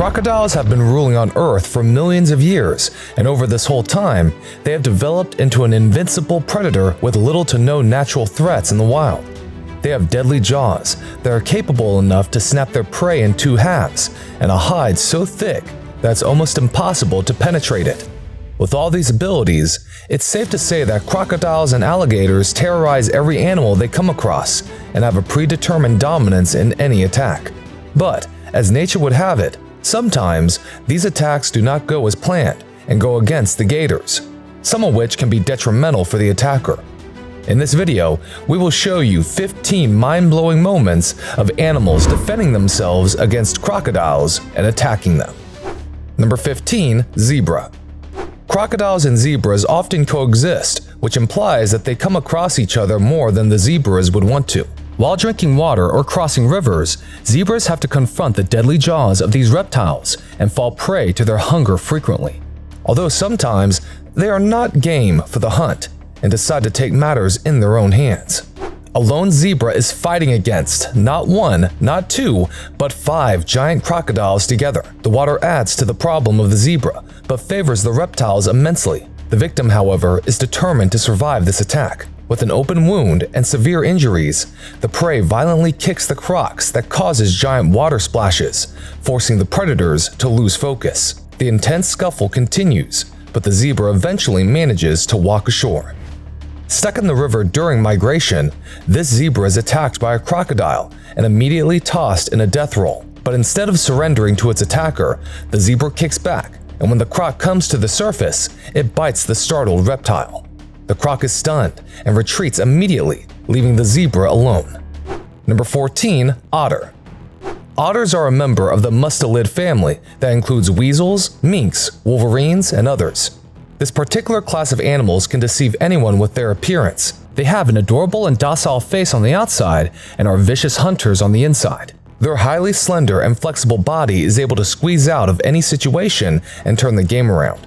Crocodiles have been ruling on Earth for millions of years, and over this whole time, they have developed into an invincible predator with little to no natural threats in the wild. They have deadly jaws that are capable enough to snap their prey in two halves, and a hide so thick that it's almost impossible to penetrate it. With all these abilities, it's safe to say that crocodiles and alligators terrorize every animal they come across and have a predetermined dominance in any attack. But, as nature would have it, sometimes these attacks do not go as planned and go against the gators, some of which can be detrimental for the attacker. In this video, we will show you 15 mind-blowing moments of animals defending themselves against crocodiles and attacking them. Number 15. Zebra. Crocodiles and zebras often coexist, which implies that they come across each other more than the zebras would want to. While drinking water or crossing rivers, zebras have to confront the deadly jaws of these reptiles and fall prey to their hunger frequently. Although sometimes they are not game for the hunt and decide to take matters in their own hands. A lone zebra is fighting against not one, not two, but 5 giant crocodiles together. The water adds to the problem of the zebra, but favors the reptiles immensely. The victim, however, is determined to survive this attack. With an open wound and severe injuries, the prey violently kicks the crocs that causes giant water splashes, forcing the predators to lose focus. The intense scuffle continues, but the zebra eventually manages to walk ashore. Stuck in the river during migration, this zebra is attacked by a crocodile and immediately tossed in a death roll. But instead of surrendering to its attacker, the zebra kicks back, and when the croc comes to the surface, it bites the startled reptile. The croc is stunned and retreats immediately, leaving the zebra alone. Number 14. Otter. Otters are a member of the mustelid family that includes weasels, minks, wolverines, and others. This particular class of animals can deceive anyone with their appearance. They have an adorable and docile face on the outside and are vicious hunters on the inside. Their highly slender and flexible body is able to squeeze out of any situation and turn the game around.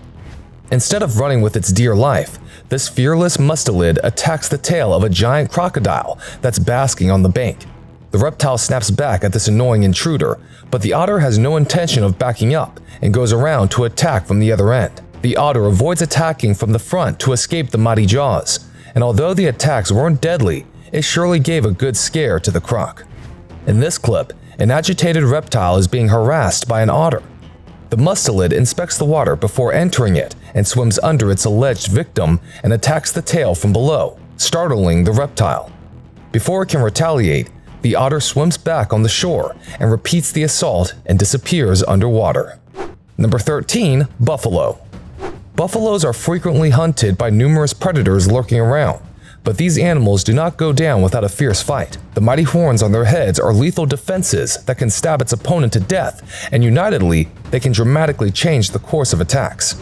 Instead of running with its dear life, this fearless mustelid attacks the tail of a giant crocodile that's basking on the bank. The reptile snaps back at this annoying intruder, but the otter has no intention of backing up and goes around to attack from the other end. The otter avoids attacking from the front to escape the mighty jaws, and although the attacks weren't deadly, it surely gave a good scare to the croc. In this clip, an agitated reptile is being harassed by an otter. The mustelid inspects the water before entering it and swims under its alleged victim and attacks the tail from below, startling the reptile. Before it can retaliate, the otter swims back on the shore and repeats the assault and disappears underwater. Number 13. Buffalo. Buffaloes are frequently hunted by numerous predators lurking around, but these animals do not go down without a fierce fight. The mighty horns on their heads are lethal defenses that can stab its opponent to death, and unitedly, they can dramatically change the course of attacks.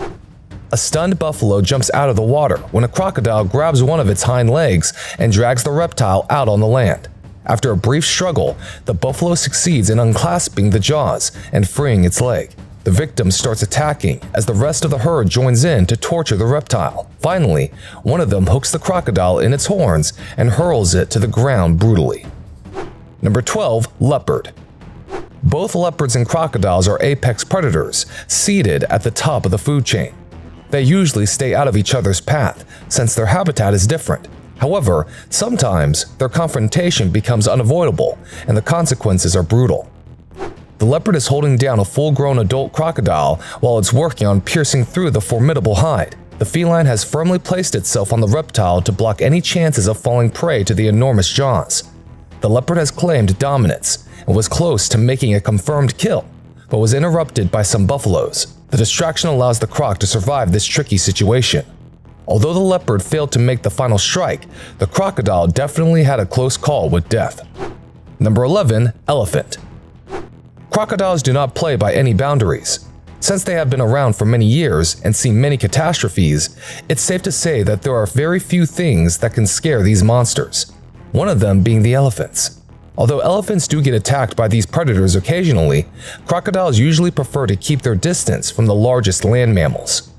A stunned buffalo jumps out of the water when a crocodile grabs one of its hind legs and drags the reptile out on the land. After a brief struggle, the buffalo succeeds in unclasping the jaws and freeing its leg. The victim starts attacking as the rest of the herd joins in to torture the reptile. Finally, one of them hooks the crocodile in its horns and hurls it to the ground brutally. Number 12. Leopard. Both leopards and crocodiles are apex predators, seated at the top of the food chain. They usually stay out of each other's path since their habitat is different. However, sometimes their confrontation becomes unavoidable and the consequences are brutal. The leopard is holding down a full-grown adult crocodile while it's working on piercing through the formidable hide. The feline has firmly placed itself on the reptile to block any chances of falling prey to the enormous jaws. The leopard has claimed dominance and was close to making a confirmed kill, but was interrupted by some buffaloes. The distraction allows the croc to survive this tricky situation. Although the leopard failed to make the final strike, the crocodile definitely had a close call with death. Number 11. Elephant. Crocodiles do not play by any boundaries. Since they have been around for many years and seen many catastrophes, it's safe to say that there are very few things that can scare these monsters, one of them being the elephants. Although elephants do get attacked by these predators occasionally, crocodiles usually prefer to keep their distance from the largest land mammals.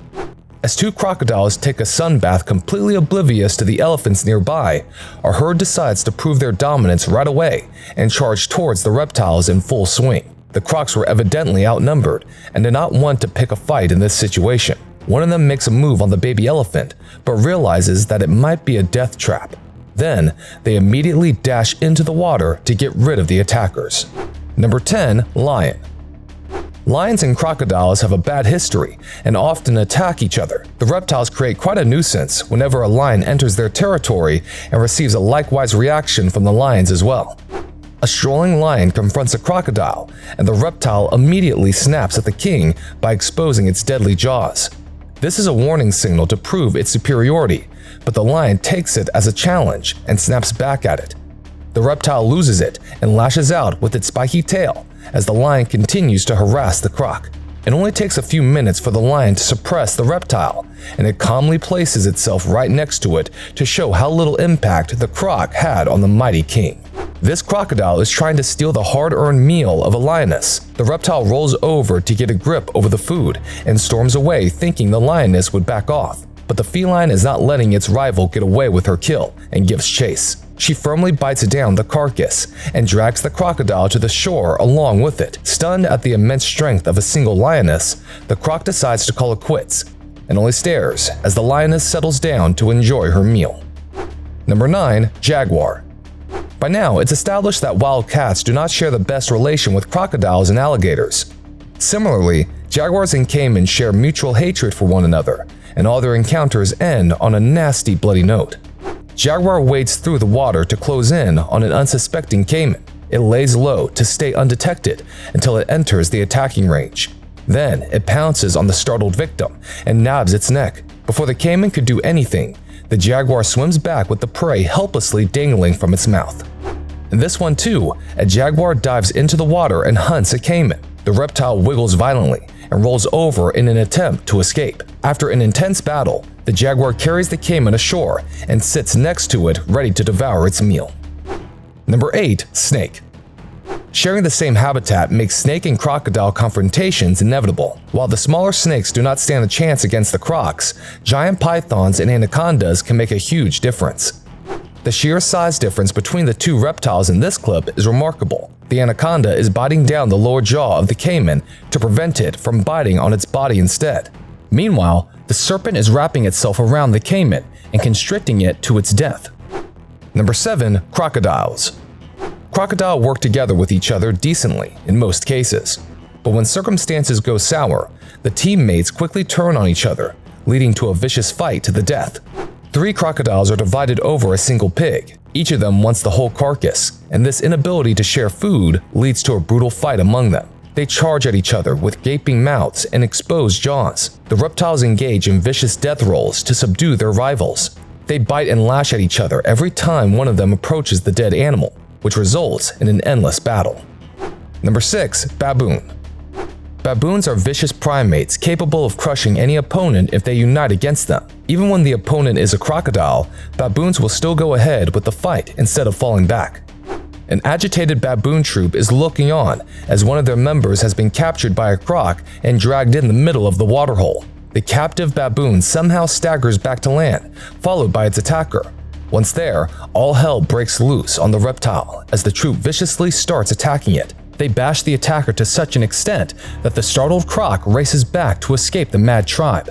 As 2 crocodiles take a sunbath completely oblivious to the elephants nearby, our herd decides to prove their dominance right away and charge towards the reptiles in full swing. The crocs were evidently outnumbered and did not want to pick a fight in this situation. One of them makes a move on the baby elephant, but realizes that it might be a death trap. Then, they immediately dash into the water to get rid of the attackers. Number 10. Lion. Lions and crocodiles have a bad history and often attack each other. The reptiles create quite a nuisance whenever a lion enters their territory and receives a likewise reaction from the lions as well. A strolling lion confronts a crocodile, and the reptile immediately snaps at the king by exposing its deadly jaws. This is a warning signal to prove its superiority, but the lion takes it as a challenge and snaps back at it. The reptile loses it and lashes out with its spiky tail as the lion continues to harass the croc. It only takes a few minutes for the lion to suppress the reptile, and it calmly places itself right next to it to show how little impact the croc had on the mighty king. This crocodile is trying to steal the hard-earned meal of a lioness. The reptile rolls over to get a grip over the food and storms away thinking the lioness would back off. But the feline is not letting its rival get away with her kill and gives chase. She firmly bites down the carcass and drags the crocodile to the shore along with it. Stunned at the immense strength of a single lioness, the croc decides to call it quits and only stares as the lioness settles down to enjoy her meal. Number 9. Jaguar. By now, it's established that wild cats do not share the best relation with crocodiles and alligators. Similarly, jaguars and caiman share mutual hatred for one another, and all their encounters end on a nasty, bloody note. Jaguar wades through the water to close in on an unsuspecting caiman. It lays low to stay undetected until it enters the attacking range. Then, it pounces on the startled victim and nabs its neck. Before the caiman could do anything, the jaguar swims back with the prey helplessly dangling from its mouth. In this one too, a jaguar dives into the water and hunts a caiman. The reptile wiggles violently and rolls over in an attempt to escape. After an intense battle, the jaguar carries the caiman ashore and sits next to it ready to devour its meal. Number 8. Snake. Sharing the same habitat makes snake and crocodile confrontations inevitable. While the smaller snakes do not stand a chance against the crocs, giant pythons and anacondas can make a huge difference. The sheer size difference between the two reptiles in this clip is remarkable. The anaconda is biting down the lower jaw of the caiman to prevent it from biting on its body instead. Meanwhile, the serpent is wrapping itself around the caiman and constricting it to its death. Number 7. Crocodiles. Crocodiles work together with each other decently in most cases, but when circumstances go sour, the teammates quickly turn on each other, leading to a vicious fight to the death. 3 crocodiles are divided over a single pig. Each of them wants the whole carcass, and this inability to share food leads to a brutal fight among them. They charge at each other with gaping mouths and exposed jaws. The reptiles engage in vicious death rolls to subdue their rivals. They bite and lash at each other every time one of them approaches the dead animal, which results in an endless battle. Number 6. Baboon. Baboons are vicious primates capable of crushing any opponent if they unite against them. Even when the opponent is a crocodile, baboons will still go ahead with the fight instead of falling back. An agitated baboon troop is looking on as one of their members has been captured by a croc and dragged in the middle of the waterhole. The captive baboon somehow staggers back to land, followed by its attacker. Once there, all hell breaks loose on the reptile as the troop viciously starts attacking it. They bash the attacker to such an extent that the startled croc races back to escape the mad tribe.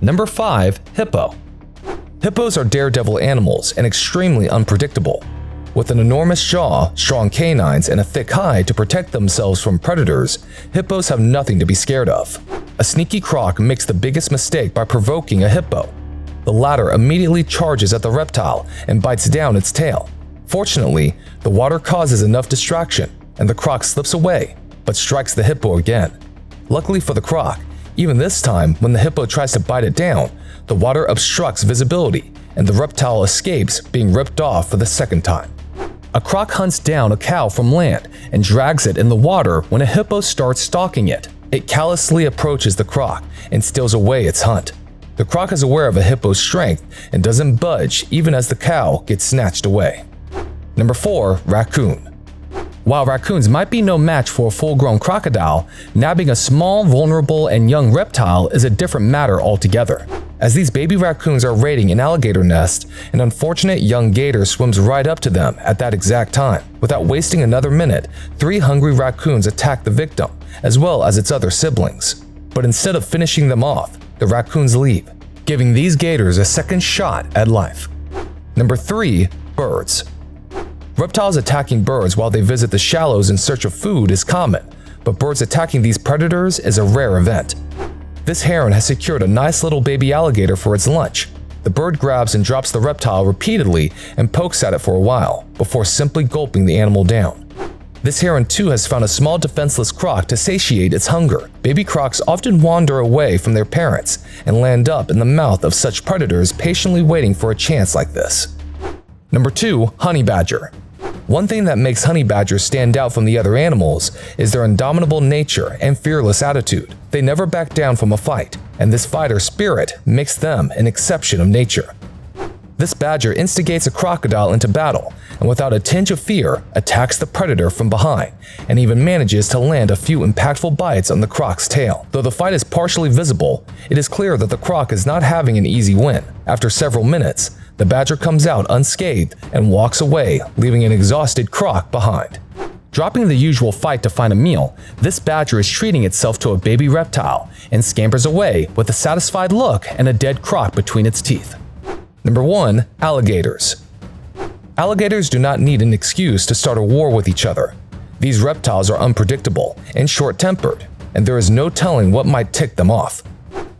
Number 5. Hippo. Hippos are daredevil animals and extremely unpredictable. With an enormous jaw, strong canines, and a thick hide to protect themselves from predators, hippos have nothing to be scared of. A sneaky croc makes the biggest mistake by provoking a hippo. The latter immediately charges at the reptile and bites down its tail. Fortunately, the water causes enough distraction, and the croc slips away, but strikes the hippo again. Luckily for the croc, even this time when the hippo tries to bite it down, the water obstructs visibility, and the reptile escapes being ripped off for the second time. A croc hunts down a cow from land and drags it in the water when a hippo starts stalking it. It callously approaches the croc and steals away its hunt. The croc is aware of a hippo's strength and doesn't budge even as the cow gets snatched away. Number 4. Raccoon. While raccoons might be no match for a full-grown crocodile, nabbing a small, vulnerable, and young reptile is a different matter altogether. As these baby raccoons are raiding an alligator nest, an unfortunate young gator swims right up to them at that exact time. Without wasting another minute, 3 hungry raccoons attack the victim, as well as its other siblings. But instead of finishing them off, the raccoons leave, giving these gators a second shot at life. Number 3. Birds. Reptiles attacking birds while they visit the shallows in search of food is common, but birds attacking these predators is a rare event. This heron has secured a nice little baby alligator for its lunch. The bird grabs and drops the reptile repeatedly and pokes at it for a while, before simply gulping the animal down. This heron too has found a small defenseless croc to satiate its hunger. Baby crocs often wander away from their parents and land up in the mouth of such predators patiently waiting for a chance like this. Number 2. Honey badger. One thing that makes honey badgers stand out from the other animals is their indomitable nature and fearless attitude. They never back down from a fight, and this fighter spirit makes them an exception of nature. This badger instigates a crocodile into battle, and without a tinge of fear, attacks the predator from behind, and even manages to land a few impactful bites on the croc's tail. Though the fight is partially visible, it is clear that the croc is not having an easy win. After several minutes, the badger comes out unscathed and walks away, leaving an exhausted croc behind. Dropping the usual fight to find a meal, this badger is treating itself to a baby reptile and scampers away with a satisfied look and a dead croc between its teeth. Number 1. Alligators. Alligators do not need an excuse to start a war with each other. These reptiles are unpredictable and short-tempered, and there is no telling what might tick them off.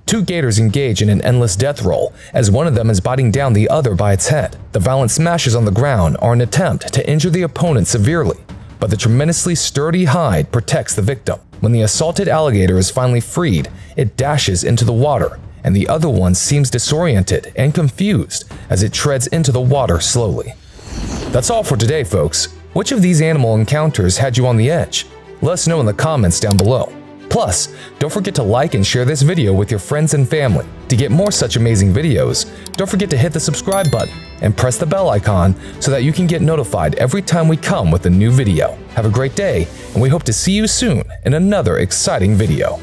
2 gators engage in an endless death roll, as one of them is biting down the other by its head. The violent smashes on the ground are an attempt to injure the opponent severely, but the tremendously sturdy hide protects the victim. When the assaulted alligator is finally freed, it dashes into the water, and the other one seems disoriented and confused as it treads into the water slowly. That's all for today, folks. Which of these animal encounters had you on the edge? Let us know in the comments down below. Plus, don't forget to like and share this video with your friends and family. To get more such amazing videos, don't forget to hit the subscribe button and press the bell icon so that you can get notified every time we come with a new video. Have a great day, and we hope to see you soon in another exciting video.